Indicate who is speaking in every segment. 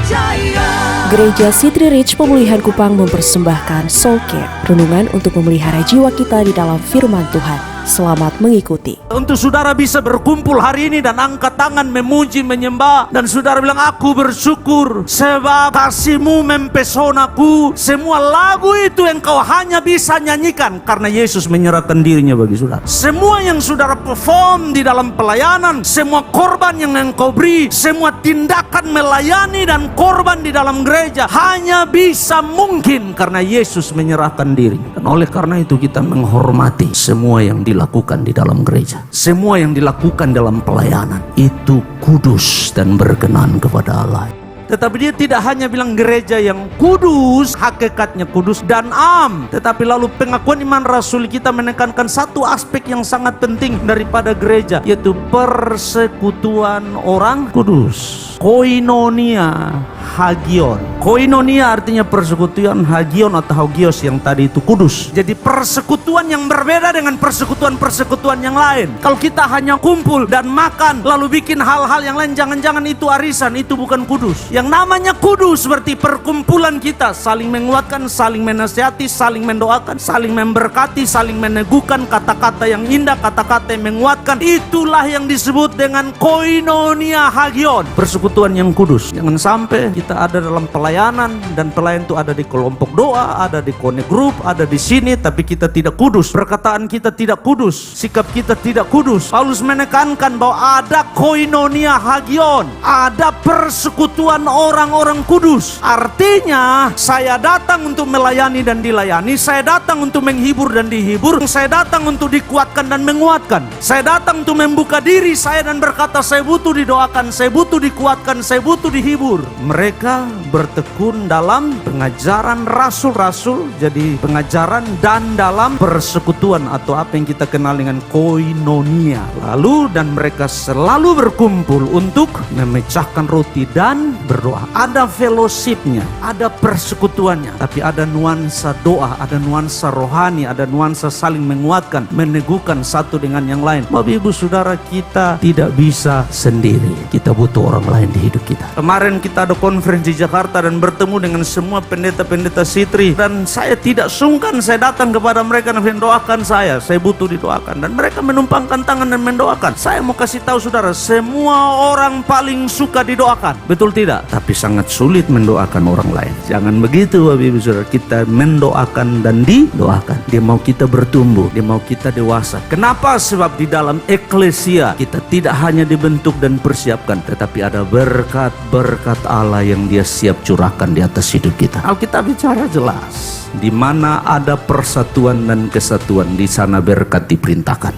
Speaker 1: Gereja City Reach Pemulihan Kupang mempersembahkan Soul Care, renungan untuk memelihara jiwa kita di dalam firman Tuhan. Selamat mengikuti.
Speaker 2: Untuk saudara bisa berkumpul hari ini dan angkat tangan memuji, menyembah, dan saudara bilang, aku bersyukur sebab kasih-Mu mempesonaku. Semua lagu itu yang kau hanya bisa nyanyikan karena Yesus menyerahkan dirinya bagi saudara. Semua yang saudara perform di dalam pelayanan, semua korban yang engkau beri, semua tindakan melayani dan korban di dalam gereja hanya bisa mungkin karena Yesus menyerahkan diri. Dan oleh karena itu kita menghormati semua yang dilakukan di dalam gereja. Semua yang dilakukan dalam pelayanan itu kudus dan berkenan kepada Allah. Tetapi dia tidak hanya bilang gereja yang kudus, hakikatnya kudus dan am. Tetapi lalu pengakuan iman rasul kita menekankan satu aspek yang sangat penting daripada gereja, yaitu persekutuan orang kudus. Koinonia, hagion. Koinonia artinya persekutuan, hagion atau hagios yang tadi itu kudus. Jadi persekutuan yang berbeda dengan persekutuan-persekutuan yang lain. Kalau kita hanya kumpul dan makan lalu bikin hal-hal yang lain, jangan-jangan itu arisan, itu bukan kudus. Yang namanya kudus seperti perkumpulan kita, saling menguatkan, saling menasihati, saling mendoakan, saling memberkati, saling meneguhkan, kata-kata yang indah, kata-kata yang menguatkan. Itulah yang disebut dengan koinonia hagion, persekutuan yang kudus. Jangan sampai kita ada dalam pelayanan dan pelayan itu ada di kelompok doa, ada di connect group, ada di sini, tapi kita tidak kudus. Perkataan kita tidak kudus, sikap kita tidak kudus. Paulus menekankan bahwa ada koinonia hagion, ada persekutuan orang-orang kudus. Artinya saya datang untuk melayani dan dilayani, saya datang untuk menghibur dan dihibur, saya datang untuk dikuatkan dan menguatkan, saya datang untuk membuka diri saya dan berkata saya butuh didoakan, saya butuh dikuatkan, saya butuh dihibur. Mereka bertekun dalam pengajaran rasul-rasul, jadi pengajaran dan dalam persekutuan atau apa yang kita kenal dengan koinonia. Lalu dan mereka selalu berkumpul untuk memecahkan roti dan berdoa. Ada fellowshipnya, ada persekutuannya, tapi ada nuansa doa, ada nuansa rohani, ada nuansa saling menguatkan, meneguhkan satu dengan yang lain. Bapak Ibu Saudara, kita tidak bisa sendiri, kita butuh orang lain di hidup kita. Kemarin kita ada konferensi di Jakarta dan bertemu dengan semua pendeta-pendeta Sitri, dan saya tidak sungkan, saya datang kepada mereka dan mendoakan saya butuh didoakan, dan mereka menumpangkan tangan dan mendoakan. Saya mau kasih tahu saudara, semua orang paling suka didoakan, betul tidak? Tapi sangat sulit mendoakan orang lain. Jangan begitu Bapak Ibu Saudara, kita mendoakan dan didoakan. Dia mau kita bertumbuh, dia mau kita dewasa. Kenapa? Sebab di dalam eklesia kita tidak hanya dibentuk dan persiapkan, tetapi ada berkat-berkat Allah yang dia siap curahkan di atas hidup kita. Alkitab bicara jelas, di mana ada persatuan dan kesatuan, di sana berkat diperintahkan.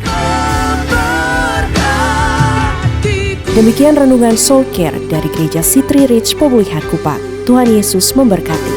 Speaker 1: Demikian renungan Soul Care dari Gereja City Reach Pemulihan Kupang. Tuhan Yesus memberkati.